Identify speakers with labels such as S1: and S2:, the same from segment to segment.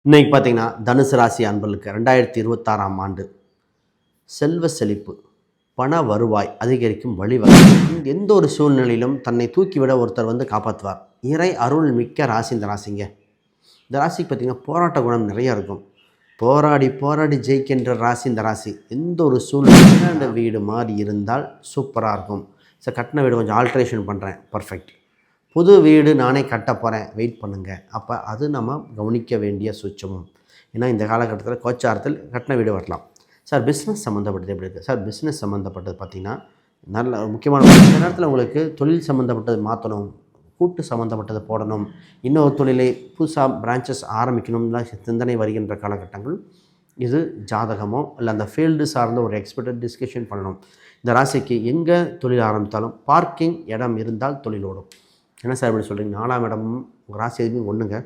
S1: இன்றைக்கி பார்த்திங்கன்னா தனுசு ராசி அன்பர்களுக்கு 2026ஆம் ஆண்டு செல்வ செழிப்பு, பண வருவாய் அதிகரிக்கும் வழிவகை. எந்த ஒரு சூழ்நிலையிலும் தன்னை தூக்கிவிட ஒருத்தர் காப்பாற்றுவார். இறை அருள் மிக்க ராசி இந்த ராசிங்க. இந்த ராசிக்கு பார்த்திங்கன்னா போராட்ட குணம் நிறைய இருக்கும். போராடி போராடி ஜெயிக்கின்ற ராசி இந்த ராசி. எந்த ஒரு சூழ்நிலையும் அந்த வீடு மாறி இருந்தால் சூப்பராக இருக்கும். சார் கட்டின வீடு கொஞ்சம் ஆல்ட்ரேஷன் பண்ணுறேன், பர்ஃபெக்ட். புது வீடு நானே கட்ட போகிறேன், வெயிட் பண்ணுங்கள். அப்போ அது நம்ம கவனிக்க வேண்டிய சூட்சமம். ஏன்னா இந்த காலகட்டத்தில் கோச்சாரத்தில் கட்டின வீடு வரலாம். சார் பிஸ்னஸ் சம்மந்தப்பட்டது எப்படி இருக்குது? சார் பிஸ்னஸ் சம்மந்தப்பட்டது பார்த்திங்கன்னா நல்ல முக்கியமான இந்த நேரத்தில் உங்களுக்கு தொழில் சம்மந்தப்பட்டது மாற்றணும், கூட்டு சம்மந்தப்பட்டது போடணும், இன்னொரு தொழிலை புதுசாக பிரான்ச்சஸ் ஆரம்பிக்கணும்லாம் சிந்தனை வருகின்ற காலகட்டங்கள். இது ஜாதகமோ இல்லை அந்த ஃபீல்டு சார்ந்த ஒரு எக்ஸ்பர்ட் டிஸ்கஷன் பண்ணணும். இந்த ராசிக்கு எங்கே தொழில் ஆரம்பித்தாலும் பார்க்கிங் இடம் இருந்தால் தொழில் ஓடும். என்ன சார் இப்படி சொல்கிறீங்க? 4ஆம் இடமும் உங்கள் ராசி எதுவுமே ஒன்றுங்க.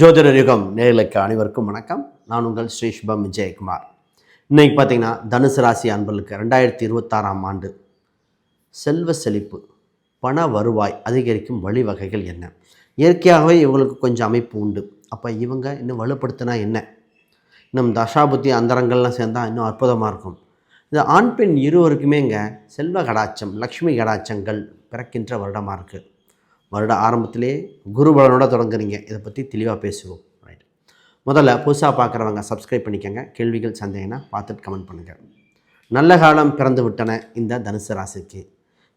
S1: ஜோதிட யுகம் நேயர்களுக்கு அனைவருக்கும் வணக்கம். நான் உங்கள் ஸ்ரீ சுபம் விஜயகுமார். இன்றைக்கி பார்த்திங்கன்னா தனுசு ராசி அன்பர்களுக்கு 2026ஆம் ஆண்டு செல்வ செழிப்பு, பண வருவாய் அதிகரிக்கும் வழிவகைகள் என்ன? இயற்கையாகவே இவங்களுக்கு கொஞ்சம் அமைப்பு உண்டு. அப்போ இவங்க இன்னும் வலுப்படுத்தினா என்ன? இன்னும் தசாபுத்தி அந்தரங்கள்லாம் சேர்ந்தால் இன்னும் அற்புதமாக இருக்கும். இந்த ஆண் பெண் இருவருக்குமேங்க செல்வ கடாச்சம், லக்ஷ்மி கடாச்சங்கள் பிறக்கின்ற வருடமாக இருக்குது. வருட ஆரம்பத்திலே குருபலனோட தொடங்குறீங்க. இதை பற்றி தெளிவாக பேசுவோம். ரைட், முதல்ல புதுசாக பார்க்குறவங்க சப்ஸ்கிரைப் பண்ணிக்கோங்க. கேள்விகள் சந்தேகம்னா பார்த்துட்டு கமெண்ட் பண்ணுங்கள். நல்ல காலம் பிறந்து விட்டன இந்த தனுசு ராசிக்கு.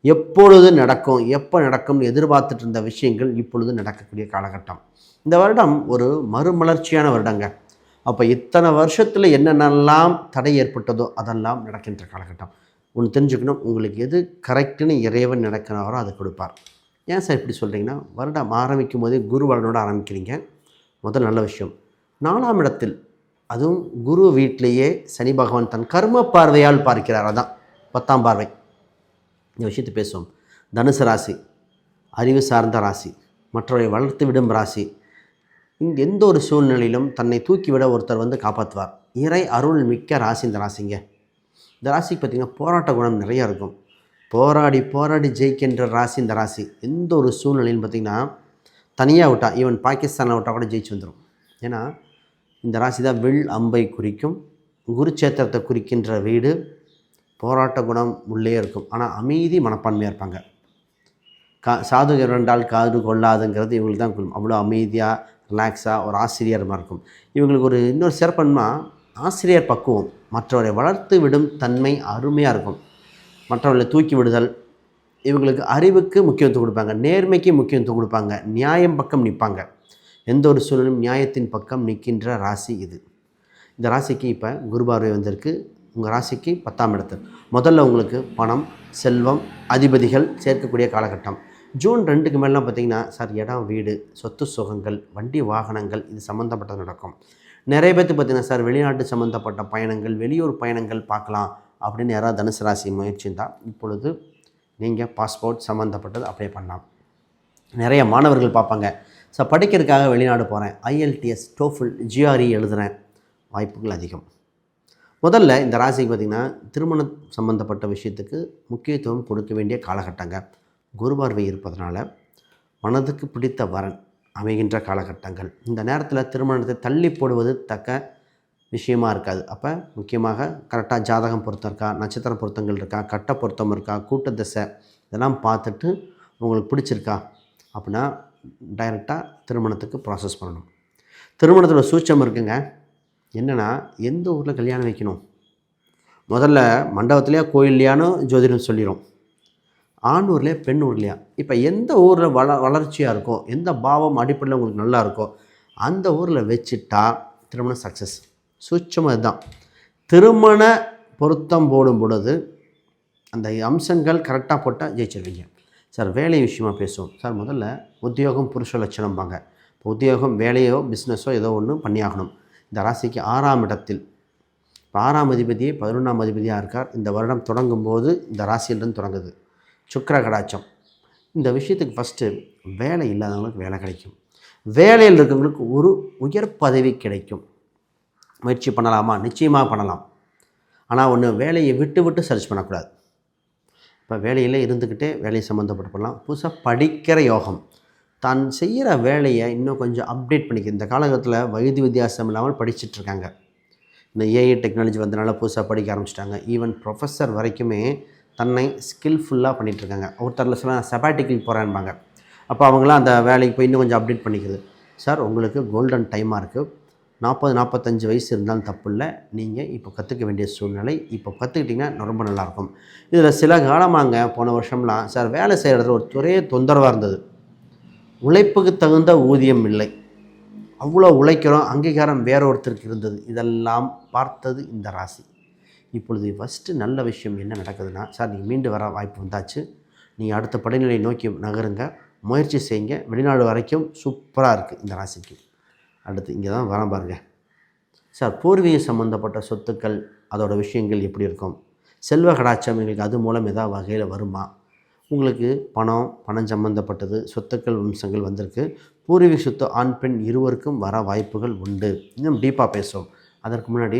S1: எப்பொழுது நடக்கும், எப்போ நடக்கும்னு எதிர்பார்த்துட்டு இருந்த விஷயங்கள் இப்பொழுது நடக்கக்கூடிய காலகட்டம். இந்த வருடம் ஒரு மறுமலர்ச்சியான வருடங்க. அப்போ இத்தனை வருஷத்தில் என்னென்னலாம் தடை ஏற்பட்டதோ அதெல்லாம் நடக்கின்ற காலகட்டம். ஒன்று தெரிஞ்சுக்கணும், உங்களுக்கு எது கரெக்டுன்னு இறைவன் நடக்கிறாரோ அதை கொடுப்பார். ஏன் சார் இப்படி சொல்கிறீங்கன்னா, வருடம் ஆரம்பிக்கும் போதே குரு பலனோடு ஆரம்பிக்கிறீங்க. முதல் நல்ல விஷயம். 4ஆம் இடத்தில், அதுவும் குரு வீட்டிலேயே சனி பகவான் தன் கர்ம பார்வையால் பார்க்கிறார். அதான் 10ஆம் பார்வை. இந்த விஷயத்தை பேசுவோம். தனுசு ராசி அறிவு சார்ந்த ராசி, மற்றவரை வளர்த்து விடும் ராசி. இங்கே எந்த ஒரு சூழ்நிலையிலும் தன்னை தூக்கிவிட ஒருத்தர் காப்பாற்றுவார். இறை அருள் மிக்க ராசி இந்த ராசிங்க. இந்த ராசிக்கு பார்த்திங்கன்னா போராட்ட குணம் நிறையா இருக்கும். போராடி போராடி ஜெயிக்கின்ற ராசி இந்த ராசி. எந்த ஒரு சூழ்நிலையும் பார்த்திங்கன்னா தனியாக விட்டால், ஈவன் பாகிஸ்தானில் விட்டால் கூட ஜெயிச்சு வந்துடும். ஏன்னா இந்த ராசி தான் வில் அம்பை குறிக்கும், குருச்சேத்திரத்தை குறிக்கின்ற வீடு. போராட்ட குணம் உள்ளே இருக்கும். ஆனால் அமைதி மனப்பான்மையாக இருப்பாங்க. சாது இரண்டால் காது கொள்ளாதுங்கிறது இவங்களுக்கு தான் கொள்ளும். அவ்வளோ அமைதியாக ரிலாக்ஸாக ஒரு ஆசிரியர் மாதிரி இருக்கும். இவங்களுக்கு ஒரு இன்னொரு சிறப்புன்னா ஆசிரியர் பக்குவம், மற்றவரை வளர்த்து விடும் தன்மை அருமையாக இருக்கும். மற்றவர்களை தூக்கி விடுதல். இவங்களுக்கு அறிவுக்கு முக்கியத்துவம் கொடுப்பாங்க, நேர்மைக்கு முக்கியத்துவம் கொடுப்பாங்க, நியாயம் பக்கம் நிற்பாங்க. எந்த ஒரு சூழலும் நியாயத்தின் பக்கம் நிற்கின்ற ராசி இது. இந்த ராசிக்கு இப்போ குருபார்வை வந்திருக்கு. உங்கள் ராசிக்கு 10ஆம் இடத்தில் முதல்ல உங்களுக்கு பணம், செல்வம், அதிபதிகள் சேர்க்கக்கூடிய காலகட்டம். ஜூன் 2க்கு மேலாம் பார்த்திங்கன்னா சார் இடம், வீடு, சொத்து சுகங்கள், வண்டி வாகனங்கள் இது சம்மந்தப்பட்டது நடக்கும். நிறைய பேர்த்து பார்த்திங்கன்னா சார் வெளிநாட்டு சம்மந்தப்பட்ட பயணங்கள், வெளியூர் பயணங்கள் பார்க்கலாம் அப்படின்னு யாராவது தனுசு ராசி முயற்சி இருந்தால் இப்பொழுது நீங்கள் பாஸ்போர்ட் சம்மந்தப்பட்டது அப்ளை பண்ணலாம். நிறைய மாணவர்கள் பார்ப்பாங்க, சார் படிக்கிறதுக்காக வெளிநாடு போகிறேன், IELTS, TOEFL, GRE எழுதுகிறேன், வாய்ப்புகள் அதிகம். முதல்ல இந்த ராசிக்கு பார்த்திங்கன்னா திருமணம் சம்மந்தப்பட்ட விஷயத்துக்கு முக்கியத்துவம் கொடுக்க வேண்டிய காலகட்டங்க. குருபார்வை இருப்பதனால மனதுக்கு பிடித்த வரன் அமைகின்ற காலகட்டங்கள். இந்த நேரத்தில் திருமணத்தை தள்ளி போடுவது தக்க விஷயமாக இருக்காது. அப்போ முக்கியமாக கரெக்டாக ஜாதகம் பொருத்தம் இருக்கா, நட்சத்திர பொருத்தங்கள் இருக்கா, கட்ட பொருத்தம் இருக்கா, கூட்ட திசை இதெல்லாம் பார்த்துட்டு உங்களுக்கு பிடிச்சிருக்கா அப்படின்னா டைரெக்டாக திருமணத்துக்கு ப்ராசஸ் பண்ணணும். திருமணத்தோட சூட்சம் இருக்குங்க. என்னென்னா எந்த ஊரில் கல்யாணம் வைக்கணும், முதல்ல மண்டபத்துலையா கோயில்லையானோ ஜோதிடம் சொல்லிடும். ஆண் ஊர்லையா பெண் ஊர்லையா, இப்போ எந்த ஊரில் வளர்ச்சியாக இருக்கோ, எந்த பாவம் அடிப்படையில் உங்களுக்கு நல்லா இருக்கோ அந்த ஊரில் வச்சுட்டா திருமணம் சக்ஸஸ். சூட்சமாக இதுதான். திருமண பொருத்தம் போடும் பொழுது அந்த அம்சங்கள் கரெக்டாக போட்டால் ஜெயிச்சிருவீங்க. சார் வேலை விஷயமாக பேசுவோம். சார் முதல்ல உத்தியோகம் புருஷ லட்சணம்பாங்க. இப்போ உத்தியோகம், வேலையோ பிஸ்னஸோ ஏதோ ஒன்று பண்ணியாகணும். இந்த ராசிக்கு 6ஆம் இடத்தில், இப்போ 6ஆம் அதிபதியே 11ஆம் அதிபதியாக இருக்கார். இந்த வருடம் தொடங்கும் போது இந்த ராசியிலிருந்து தொடங்குது. சுக்கிர கடாச்சம். இந்த விஷயத்துக்கு ஃபஸ்ட்டு வேலை இல்லாதவங்களுக்கு வேலை கிடைக்கும். வேலையில் இருக்கிறவங்களுக்கு ஒரு உயர் பதவி கிடைக்கும். முயற்சி பண்ணலாமா? நிச்சயமாக பண்ணலாம். ஆனால் ஒன்று வேலையை விட்டு விட்டு சர்ச் பண்ணக்கூடாது. இப்போ வேலையில் இருந்துக்கிட்டே வேலையை சம்மந்தப்பட்டு பண்ணலாம். புதுசாக படிக்கிற யோகம், தான் செய்கிற வேலையை இன்னும் கொஞ்சம் அப்டேட் பண்ணிக்க. இந்த காலகட்டத்தில் வயது வித்தியாசம் இல்லாமல் படிச்சுட்ருக்காங்க. இந்த ஏஐ டெக்னாலஜி வந்தனால புதுசாக படிக்க ஆரம்பிச்சிட்டாங்க. ஈவன் ப்ரொஃபஸர் வரைக்குமே தன்னை ஸ்கில்ஃபுல்லாக பண்ணிகிட்ருக்காங்க. ஒருத்தரில் சொல்ல சபாட்டிக்கல் போகிறேன்பாங்க. அப்போ அவங்களாம் அந்த வேலைக்கு போய் இன்னும் கொஞ்சம் அப்டேட் பண்ணிக்குது. சார் உங்களுக்கு கோல்டன் டைமாக இருக்குது, 40-45 வயசு இருந்தாலும் தப்பு இல்லை, நீங்கள் இப்போ கற்றுக்க வேண்டிய சூழ்நிலை, இப்போ கற்றுக்கிட்டிங்கன்னா ரொம்ப நல்லாயிருக்கும். இதில் சில காலமாங்க போன வருஷம்லாம் சார் வேலை செய்கிறது ஒரு ஒரே தொந்தரவாக இருந்தது. உழைப்புக்கு தகுந்த ஊதியம் இல்லை, அவ்வளோ உழைக்கிறோம், அங்கீகாரம் வேற ஒருத்தருக்கு இருந்தது. இதெல்லாம் பார்த்தது இந்த ராசி. இப்பொழுது ஃபஸ்ட்டு நல்ல விஷயம் என்ன நடக்குதுன்னா, சார் நீங்கள் மீண்டு வர வாய்ப்பு வந்தாச்சு, நீங்கள் அடுத்த படிநிலை நோக்கி நகருங்க, முயற்சி செய்யுங்க, வெளிநாடு வரைக்கும் சூப்பராக இருக்குது இந்த ராசிக்கு. அடுத்து இங்கே தான் வர பாருங்க. சார் பூர்வீக சம்மந்தப்பட்ட சொத்துக்கள் அதோட விஷயங்கள் எப்படி இருக்கும், செல்வ கடாட்சம் எங்களுக்கு அது மூலம் ஏதாவது வகையில் வருமா, உங்களுக்கு பணம் சம்மந்தப்பட்டது சொத்துக்கள் வம்சங்கள் வந்திருக்கு. பூர்வீக சொத்து ஆண் பெண் இருவருக்கும் வர வாய்ப்புகள் உண்டு. இன்னும் டீப்பாக பேசுவோம். அதற்கு முன்னாடி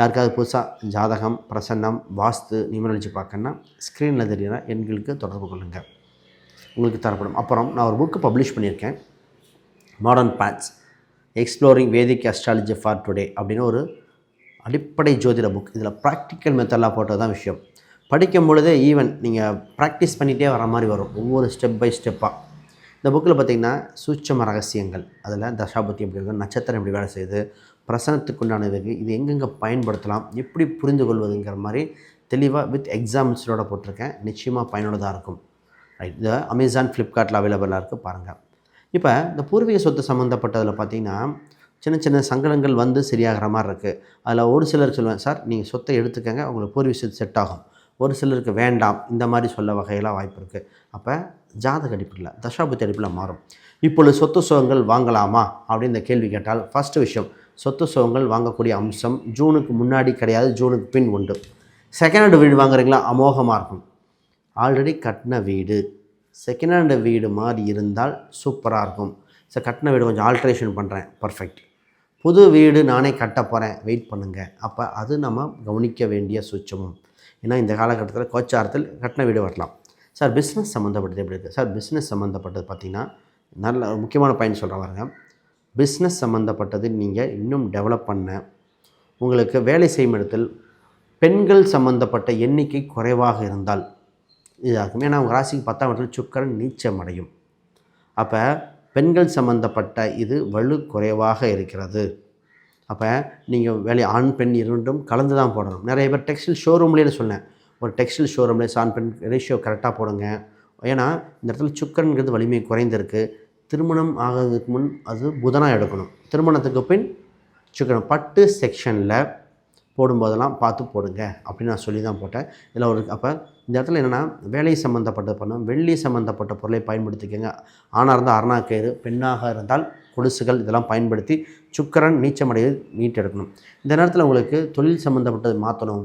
S1: யாருக்காவது புதுசாக ஜாதகம், பிரசன்னம், வாஸ்து, நியூமராலஜி பார்க்கணுன்னா ஸ்க்ரீனில் தெரிகிற எண்களுக்கு தொடர்பு கொள்ளுங்கள், உங்களுக்கு தரப்படும். அப்புறம் நான் ஒரு புக்கு பப்ளிஷ் பண்ணியிருக்கேன், modern patch exploring Vedic astrology for today அப்படின்னு ஒரு அடிப்படை ஜோதிட புக். இதில் ப்ராக்டிக்கல் மெத்தடெலாம் போட்டது தான் விஷயம். படிக்கும் பொழுதே ஈவன் நீங்கள் ப்ராக்டிஸ் பண்ணிகிட்டே வர மாதிரி வரும், ஒவ்வொரு ஸ்டெப் பை ஸ்டெப்பாக. இந்த புக்கில் பார்த்திங்கன்னா சூட்சம ரகசியங்கள், அதில் தசாபுத்தி எப்படி இருக்குது, நட்சத்திரம் எப்படி வேலை செய்யுது, பிரசனத்துக்குண்டானது, இது எங்கெங்கே பயன்படுத்தலாம், எப்படி புரிந்து கொள்வதுங்கிற மாதிரி தெளிவாக வித் எக்ஸாம்பிள்ஸோடு போட்டிருக்கேன். நிச்சயமாக பயனுள்ளதாக இருக்கும். ரைட், இது அமேசான், ஃப்ளிப்கார்ட்டில் அவைலபிளாக இருக்குது, பாருங்கள். இப்போ இந்த பூர்வீக சொத்து சம்மந்தப்பட்டதில் பார்த்திங்கன்னா சின்ன சின்ன சங்கடங்கள் வந்து சரியாகிற மாதிரி இருக்குது. அதில் ஒரு சிலர் சொல்லுவேன், சார் நீங்கள் சொத்தை எடுத்துக்கங்க, உங்களுக்கு பூர்வீக சொத்து செட் ஆகும். ஒரு சிலருக்கு வேண்டாம், இந்த மாதிரி சொல்ல வகையெல்லாம் வாய்ப்பு இருக்குது. அப்போ ஜாதக அடிப்படையில், தசாபுத்தி அடிப்படையில் மாறும். இப்பொழுது சொத்து சுகங்கள் வாங்கலாமா அப்படின்னு இந்த கேள்வி கேட்டால், ஃபஸ்ட்டு விஷயம், சொத்து சுகங்கள் வாங்கக்கூடிய அம்சம் ஜூனுக்கு முன்னாடி கிடையாது, ஜூனுக்கு பின் உண்டு. செகண்ட் ஹேண்ட் வீடு வாங்குறீங்களா, அமோகமாக இருக்கும். ஆல்ரெடி கட்டின வீடு செகண்ட் ஹேண்டு வீடு மாதிரி இருந்தால் சூப்பராக இருக்கும். சார் கட்டின வீடு கொஞ்சம் ஆல்ட்ரேஷன் பண்ணுறேன், பர்ஃபெக்ட். புது வீடு நானே கட்ட போகிறேன், வெயிட் பண்ணுங்கள். அப்போ அது நம்ம கவனிக்க வேண்டிய சூட்சமம். ஏன்னா இந்த காலகட்டத்தில் கோச்சாரத்தில் கட்டின வீடு வரலாம். சார் பிஸ்னஸ் சம்மந்தப்பட்டது எப்படி இருக்குது? சார் பிஸ்னஸ் சம்மந்தப்பட்டது பார்த்திங்கன்னா நல்ல முக்கியமான பாயிண்ட் சொல்கிறேன் பாருங்க. பிஸ்னஸ் சம்மந்தப்பட்டது நீங்கள் இன்னும் டெவலப் பண்ண, உங்களுக்கு வேலை செய்யும் இடத்தில் பெண்கள் சம்மந்தப்பட்ட எண்ணிக்கை குறைவாக இருந்தால் இதாகும். ஏன்னா உங்கள் ராசிக்கு 10ஆம் இடத்தில் சுக்கிரன் நீச்சம் அடையும். அப்போ பெண்கள் சம்மந்தப்பட்ட இது வலு குறைவாக இருக்கிறது. அப்போ நீங்கள் வேலை ஆண் பெண் இரண்டும் கலந்து தான் போடணும். நிறைய பேர் டெக்ஸ்டைல் ஷோரூம்லேயே சொன்னேன், ஒரு டெக்ஸ்டைல் ஷோரூம்லேயே ஆண் பெண் ரேஷியோ கரெக்டாக போடுங்க. ஏன்னா இந்த இடத்துல சுக்கிரன்கிறது வலிமை குறைந்திருக்கு. திருமணம் ஆகிறதுக்கு முன் அது புதனாக எடுக்கணும், திருமணத்துக்கு பின் சுக்கிரன். பட்டு செக்ஷனில் போடும்போதெல்லாம் பார்த்து போடுங்க அப்படின்னு நான் சொல்லி தான் போட்டேன். இதில் ஒரு அப்போ இந்த இடத்துல என்னென்னா வேலை சம்மந்தப்பட்டது பண்ணணும், வெள்ளி சம்மந்தப்பட்ட பொருளை பயன்படுத்திக்கங்க. ஆணாக இருந்தால் அரணாக்கயிறு, பெண்ணாக இருந்தால் கொலுசுகள், இதெல்லாம் பயன்படுத்தி சுக்கிரன் நீச்சமடைய மீட்டெடுக்கணும். இந்த நேரத்தில் உங்களுக்கு தொழில் சம்மந்தப்பட்டது மாற்றணும்,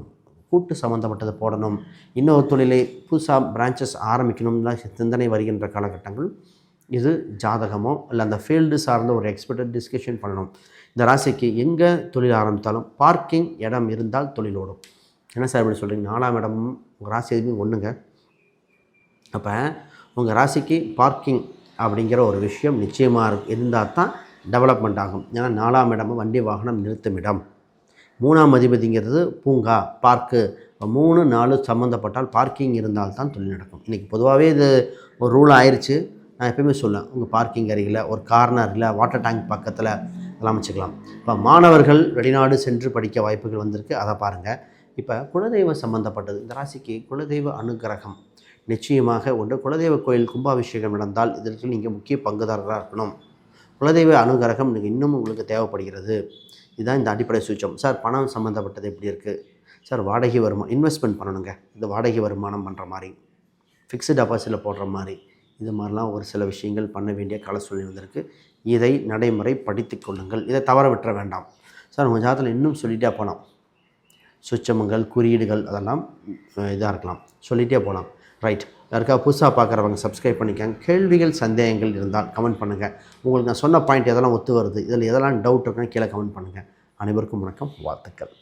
S1: கூட்டு சம்மந்தப்பட்டது போடணும், இன்னொரு தொழிலை புதுசாக பிரான்ச்சஸ் ஆரம்பிக்கணும்லாம் சிந்தனை வருகின்ற காலகட்டங்கள். இது ஜாதகமோ இல்லை அந்த ஃபீல்டு சார்ந்த ஒரு எக்ஸ்பர்ட் டிஸ்கஷன் பண்ணணும். இந்த ராசிக்கு எங்கே தொழில் ஆரம்பித்தாலும் பார்க்கிங் இடம் இருந்தால் தொழில் ஓடும். என்ன சார் இப்படி சொல்கிறீங்க? 4ஆம் இடமும் உங்கள் ராசி எதுவுமே ஒன்றுங்க. அப்போ உங்கள் ராசிக்கு பார்க்கிங் அப்படிங்கிற ஒரு விஷயம் நிச்சயமாக இருந்தால் தான் டெவலப்மெண்ட் ஆகும். ஏன்னா 4ஆம் இடமும் வண்டி வாகனம் நிறுத்தும் இடம். 3ஆம் அதிபதிங்கிறது பூங்கா, பார்க்கு. 3, 4 சம்மந்தப்பட்டால் பார்க்கிங் இருந்தால் தான் தொழில் நடக்கும். இன்றைக்கி பொதுவாகவே இது ஒரு ரூல் ஆயிடுச்சு. நான் எப்பயுமே சொல்லுவேன், உங்கள் பார்க்கிங் அருகில் ஒரு கார்னரில் வாட்டர் டேங்க் பக்கத்தில் அதெல்லாம் வச்சுக்கலாம். இப்போ மாணவர்கள் வெளிநாடு சென்று படிக்க வாய்ப்புகள் வந்திருக்கு, அதை பாருங்கள். இப்போ குலதெய்வ சம்மந்தப்பட்டது, இந்த ராசிக்கு குலதெய்வ அனுகிரகம் நிச்சயமாக உண்டு. குலதெய்வ கோயில் கும்பாபிஷேகம் நடந்தால் இதற்கு நீங்கள் முக்கிய பங்குதாரராக இருக்கணும். குலதெய்வ அனுகிரகம் நீங்கள் இன்னும் உங்களுக்கு தேவைப்படுகிறது. இதுதான் இந்த அடிப்படை சூச்சம். சார் பணம் சம்மந்தப்பட்டது எப்படி இருக்குது? சார் வாடகை வருமானம், இன்வெஸ்ட்மெண்ட் பண்ணணுங்க. இது வாடகை வருமானம் பண்ணுற மாதிரி, ஃபிக்ஸ்டு டெபாசிட்டில் போடுற மாதிரி, இது மாதிரிலாம் ஒரு சில விஷயங்கள் பண்ண வேண்டிய கால சூழ்நிலை வந்திருக்கு. இதை நடைமுறை படித்து கொள்ளுங்கள், இதை தவற விட்டுற வேண்டாம். சார் உங்கள் ஜாதகத்தில் இன்னும் சொல்லிகிட்டே போகலாம், சுச்சமங்கள், குறியீடுகள் அதெல்லாம் இதாக இருக்கலாம், சொல்லிகிட்டே போகலாம். ரைட், யாருக்காக புதுசாக பார்க்குறவங்க சப்ஸ்கிரைப் பண்ணிக்கங்க. கேள்விகள் சந்தேகங்கள் இருந்தால் கமெண்ட் பண்ணுங்கள். உங்களுக்கு நான் சொன்ன பாயிண்ட் எதெல்லாம் ஒத்து வருது, இதில் எதெல்லாம் டவுட் இருக்குன்னு கீழே கமெண்ட் பண்ணுங்கள். அனைவருக்கும் வணக்கம், வாழ்த்துக்கள்.